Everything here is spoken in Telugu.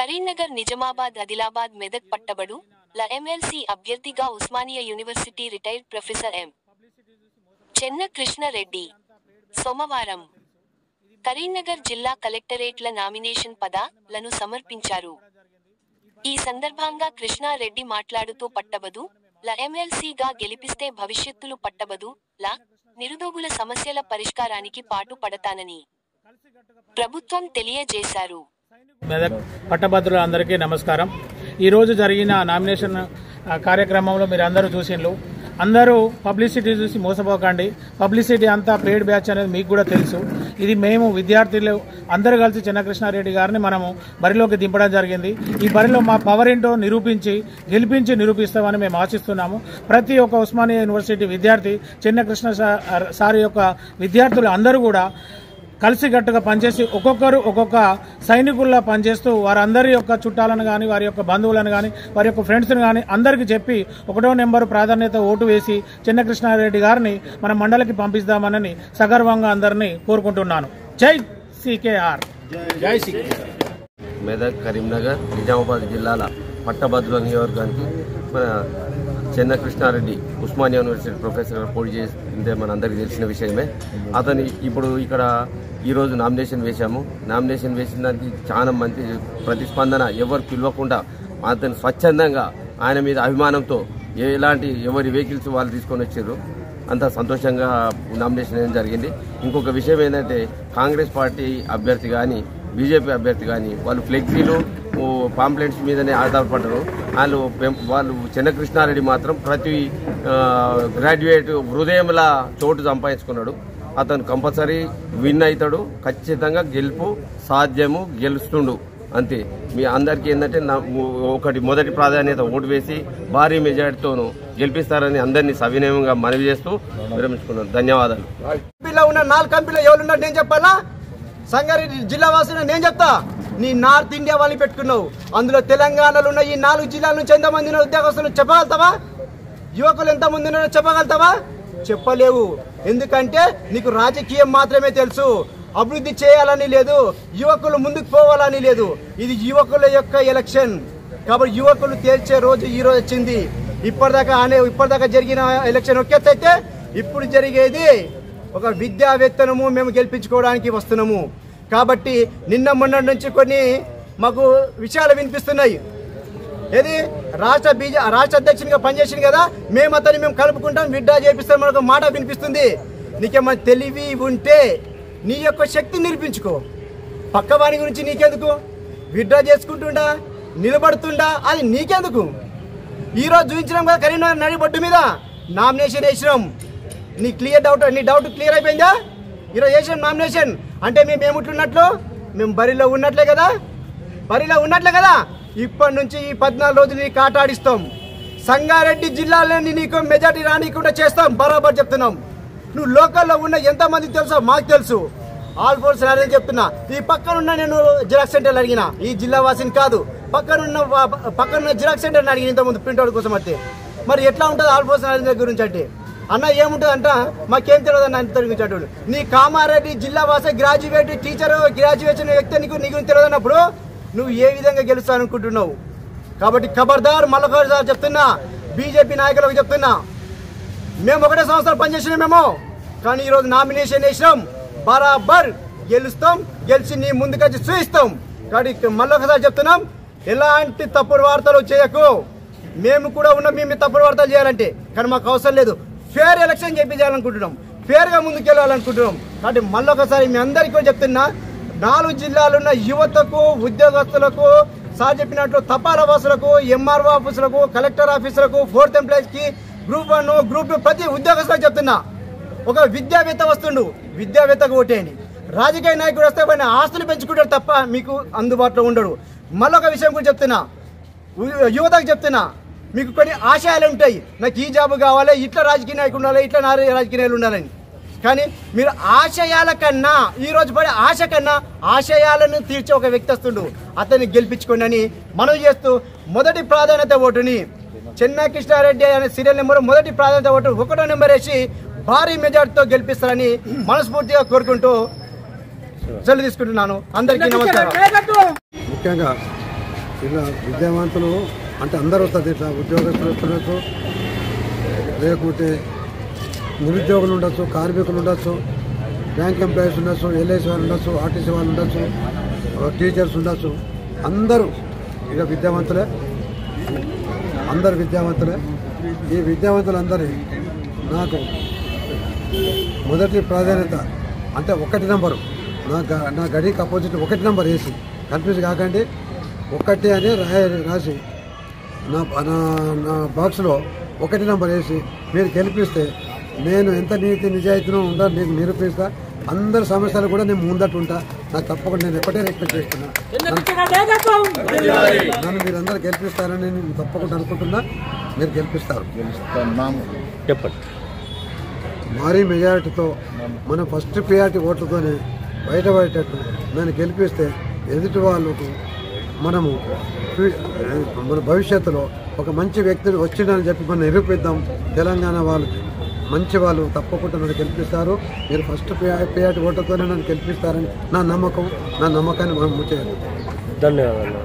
కరీంనగర్, నిజామాబాద్, ఆదిలాబాద్, మెదక్ పట్టబడు ల ఎమ్మెల్సీ అభ్యర్థిగా Osmania university retired professor M. Chenna Krishna Reddy సోమవారం కరీంనగర్ జిల్లా కలెక్టరేట్ల నామినేషన్ పత్రాలను సమర్పించారు. ఈ సందర్భంగా కృష్ణారెడ్డి మాట్లాడుతూ పట్టబదు ల ఎమ్మెల్సీగా గెలిపిస్తే భవిష్యత్తులో పట్టబదు ల నిరుద్యోగుల సమస్యల పరిష్కారానికి పాటుపడతానని ప్రభుత్వం తెలియజేశారు. మెదక్ పట్టభద్రులందరికీ నమస్కారం. ఈరోజు జరిగిన నామినేషన్ కార్యక్రమంలో మీరు అందరూ చూసిండ్రు. అందరూ పబ్లిసిటీ చూసి మోసపోకండి. పబ్లిసిటీ అంతా పెయిడ్ బ్యాచ్ అనేది మీకు కూడా తెలుసు. ఇది మేము విద్యార్థులు అందరూ కలిసి చెన్నకృష్ణారెడ్డి గారిని మనము బరిలోకి దింపడం జరిగింది. ఈ బరిలో మా పవర్ ఏంటో గెలిపించి నిరూపిస్తామని మేము ఆశిస్తున్నాము. ప్రతి ఒక్క ఉస్మానియా యూనివర్సిటీ విద్యార్థి చెన్నకృష్ణ సార్ యొక్క విద్యార్థులు అందరూ కూడా కలిసికట్టుగా పనిచేసి ఒక్కొక్కరు ఒక్కొక్క సైనికుల్లా పనిచేస్తూ వారందరి యొక్క చుట్టాలను కానీ, వారి యొక్క బంధువులను కానీ, వారి యొక్క ఫ్రెండ్స్ని కానీ అందరికీ చెప్పి 1వ నెంబరు ప్రాధాన్యత ఓటు వేసి చెన్నకృష్ణారెడ్డి గారిని మన మండలికి పంపిస్తామని సగర్వంగా అందరినీ కోరుకుంటున్నాను. జై సికేఆర్. జై సికేఆర్. మెదక్, కరీంనగర్, నిజామాబాద్ జిల్లాల పట్టభద్రుల నియోజకవర్గానికి మన చెన్నకృష్ణారెడ్డి ఉస్మానియా యూనివర్సిటీ ప్రొఫెసర్గా పోటీ చేసిందే మనందరికీ తెలిసిన విషయమే. అతని ఇప్పుడు ఇక్కడ ఈరోజు నామినేషన్ వేశాము. నామినేషన్ వేసిన దానికి చాలా మంచి ప్రతిస్పందన, ఎవరు పిలవకుండా అతను స్వచ్ఛందంగా ఆయన మీద అభిమానంతో ఎవరి వెహికల్స్ వాళ్ళు తీసుకొని వచ్చారు. అంత సంతోషంగా నామినేషన్ వేయడం జరిగింది. ఇంకొక విషయం ఏంటంటే కాంగ్రెస్ పార్టీ అభ్యర్థి కానీ, బీజేపీ అభ్యర్థి కానీ వాళ్ళు ఫ్లెక్సీలు, పాంప్లెంట్స్ మీదనే ఆధారపడ్డారు. వాళ్ళు చెన్నకృష్ణారెడ్డి మాత్రం ప్రతి గ్రాడ్యుయేట్ హృదయంలా చోటు సంపాదించుకున్నాడు. అతను కంపల్సరీ విన్ అవుతాడు. ఖచ్చితంగా గెలుపు సాధ్యము, గెలుస్తుండు అంతే. మీ అందరికీ ఏంటంటే మొదటి ప్రాధాన్యత ఓటు వేసి భారీ మెజార్టీతోనూ గెలిపిస్తారని అందరినీ సవినయంగా మనవి చేస్తూ విరమించుకున్నాను. ధన్యవాదాలు. ఉన్న 4 కంపెనీలు ఎవరున్నారు నేను చెప్పాలా? సంగారెడ్డి జిల్లా వాసులు నేను చెప్తా. నీ నార్త్ ఇండియా వాళ్ళని పెట్టుకున్నావు. అందులో తెలంగాణలో ఉన్న ఈ 4 జిల్లాల నుంచి ఎంతమంది ఉద్యోగస్తులు చెప్పగలుగుతావా? యువకులు ఎంతమంది ఉన్నారో చెప్పగలుగుతావా? చెప్పలేవు. ఎందుకంటే నీకు రాజకీయం మాత్రమే తెలుసు. అభివృద్ధి చేయాలని లేదు, యువకులు ముందుకు పోవాలని లేదు. ఇది యువకుల యొక్క ఎలక్షన్ కాబట్టి యువకులు తేల్చే రోజు ఈ రోజు వచ్చింది. ఇప్పటిదాకా జరిగిన ఎలక్షన్ ఒకేతైతే ఇప్పుడు జరిగేది ఒక విద్యావేత్తనము మేము గెలిపించుకోవడానికి వస్తున్నాము. కాబట్టి నిన్న మొన్న నుంచి కొన్ని మాకు విషయాలు వినిపిస్తున్నాయి. ఏది రాష్ట్ర అధ్యక్షునిగా పనిచేసింది కదా, మేము కలుపుకుంటాం, విడ్డా చేపిస్తాం మనకు మాట వినిపిస్తుంది. నీకేమైనా తెలివి ఉంటే నీ యొక్క శక్తి నిరూపించుకో. పక్కవాని గురించి నీకెందుకు? విడ్డా చేసుకుంటుండా, నిలబడుతుండా, అది నీకెందుకు? ఈరోజు చూపించినాం కదా కరీంనగర్ నడిబొట్టు మీద నామినేషన్ వేసినాం. నీ డౌట్ క్లియర్ అయిపోయిందా? ఈరోజు వేసిన నామినేషన్ అంటే మేము ఏముంటున్నట్లు, మేము బరిలో ఉన్నట్లే కదా. ఇప్పటి నుంచి ఈ 14 రోజులు నీకు ఆటాడిస్తాం. సంగారెడ్డి జిల్లాలోని నీకు మెజార్టీ రానికుండా చేస్తాం. బరాబర్ చెప్తున్నాం. నువ్వు లోకల్లో ఉన్న ఎంతమంది తెలుసో మాకు తెలుసు. ఆల్ ఫోర్స్ అని చెప్తున్నా. ఈ పక్కనున్న నేను జిరాక్స్ సెంటర్లు అడిగిన, ఈ జిల్లా వాసిని కాదు, పక్కనున్న జిరాక్స్ సెంటర్ని అడిగిన ఇంతకుముందు ప్రింట్అవుట్ కోసం అయితే. మరి ఎట్లా ఉంటుంది ఆల్ ఫోర్స్ గురించి అంటే అన్న ఏముంటుంది అంట, మాకేం తెలియదు అన్న అంత గురించి అంటాడు. నీ కామారెడ్డి జిల్లా వాస గ్రాడ్యుయేట్ టీచర్ గ్రాడ్యుయేషన్ వ్యక్తి నీకు తెలియదు అన్నప్పుడు నువ్వు ఏ విధంగా గెలుస్తావు అనుకుంటున్నావు? కాబట్టి ఖబర్దార్, మళ్ళొకసారి చెప్తున్నా, బీజేపీ నాయకులకు చెప్తున్నా, మేము 1 సంవత్సరం పనిచేసినామేమో, కానీ ఈరోజు నామినేషన్ వేసినాం. బరాబర్ గెలుస్తాం, గెలిచి నీ ముందుకొచ్చి చూపిస్తాం. కాబట్టి మళ్ళొకసారి చెప్తున్నాం, ఎలాంటి తప్పుడు వార్తలు చేయకు. మేము కూడా ఉన్నాం మేము తప్పుడు వార్తలు చేయాలంటే, కానీ మాకు అవసరం లేదు. ఫేర్ ఎలక్షన్ చేయాలనుకుంటున్నాం, ఫేర్గా ముందుకెళ్ళాలనుకుంటున్నాం. కాబట్టి మళ్ళొకసారి మీ అందరికీ కూడా చెప్తున్నా, 4 జిల్లాలున్న యువతకు, ఉద్యోగస్తులకు, సార్ చెప్పినట్లు తపాలా వాసులకు, ఎంఆర్ఓ ఆఫీసులకు, కలెక్టర్ ఆఫీసులకు, 4th ఎంప్లాయీస్కి, గ్రూప్ 1, గ్రూప్ 2 ప్రతి ఉద్యోగస్తులకు చెప్తున్నా, ఒక విద్యావేత్త వస్తుండు, విద్యావేత్తకు ఓటేయండి. రాజకీయ నాయకుడు వస్తే పైన ఆస్తులు పెంచుకుంటాడు తప్ప మీకు అందుబాటులో ఉండడు. మళ్ళొక విషయం కూడా చెప్తున్నా, యువతకు చెప్తున్నా, మీకు కొన్ని ఆశయాలు ఉంటాయి. నాకు ఈ జాబ్ కావాలి, ఇట్లా రాజకీయ నాయకుడు ఉండాలి, ఇట్లా రాజకీయ నాయకులు ఉండాలని. కానీ మీరు ఆశయాల కన్నా, ఈరోజు పడే ఆశ కన్నా ఆశయాలను తీర్చే ఒక వ్యక్తి వస్తుండు, అతన్ని గెలిపించుకోండి అని మనవి చేస్తూ మొదటి ప్రాధాన్యత ఓటుని చెన్నకృష్ణారెడ్డి అనే సీరియల్ నెంబర్ మొదటి ప్రాధాన్యత ఓటు 1వ నెంబర్ వేసి భారీ మెజార్టీతో గెలిపిస్తారని మనస్ఫూర్తిగా కోరుకుంటూ సెలవు తీసుకుంటున్నాను. అందరికీ నమస్కారం. ముఖ్యంగా ఇలా విద్యావంతులు అంటే అందరూ వస్తుంది. ఇట్లా ఉద్యోగస్తులు వస్తుండొచ్చు, లేకుంటే నిరుద్యోగులు ఉండొచ్చు, కార్మికులు ఉండొచ్చు, బ్యాంక్ ఎంప్లాయీస్ ఉండొచ్చు, ఎల్ఐసి వాళ్ళు ఉండొచ్చు, ఆర్టీసీ వాళ్ళు ఉండొచ్చు, టీచర్స్ ఉండొచ్చు. అందరూ ఇక విద్యావంతులే, అందరు విద్యావంతులే. ఈ విద్యావంతులందరి నాకు మొదటి ప్రాధాన్యత అంటే 1 నెంబరు నా గడికి అపోజిట్ 1 నెంబర్ వేసి కన్ఫ్యూజ్ కాకండి. 1 అని రాసి నా బాక్స్లో 1 నెంబర్ వేసి మీరు గెలిపిస్తే నేను ఎంత నీతి నిజాయితీనో ఉందా నీకు నిరూపిస్తా. అందరి సమస్యలు కూడా నేను ముందట్టు ఉంటా. నాకు తప్పకుండా నేను ఎప్పటికే రిక్వెస్ట్ చేస్తున్నా, నన్ను మీరందరూ గెలిపిస్తారని నేను తప్పకుండా అనుకుంటున్నా. మీరు గెలిపిస్తారు. చెప్పండి. భారీ మెజారిటీతో మన ఫస్ట్ ప్రియారిటీ ఓట్లతోనే బయటపడేటట్టు నన్ను గెలిపిస్తే ఎదుటి వాళ్ళకు మనము మన భవిష్యత్తులో ఒక మంచి వ్యక్తిని వచ్చిందని చెప్పి మనం నిరూపిద్దాం. తెలంగాణ వాళ్ళు మంచి వాళ్ళు తప్పకుండా నన్ను గెలిపిస్తారు. మీరు ఫస్ట్ ప్రియారిటీ ఓట్లతోనే నన్ను గెలిపిస్తారని నా నమ్మకాన్ని మనం ముచ్చేయాలి. ధన్యవాదాలు.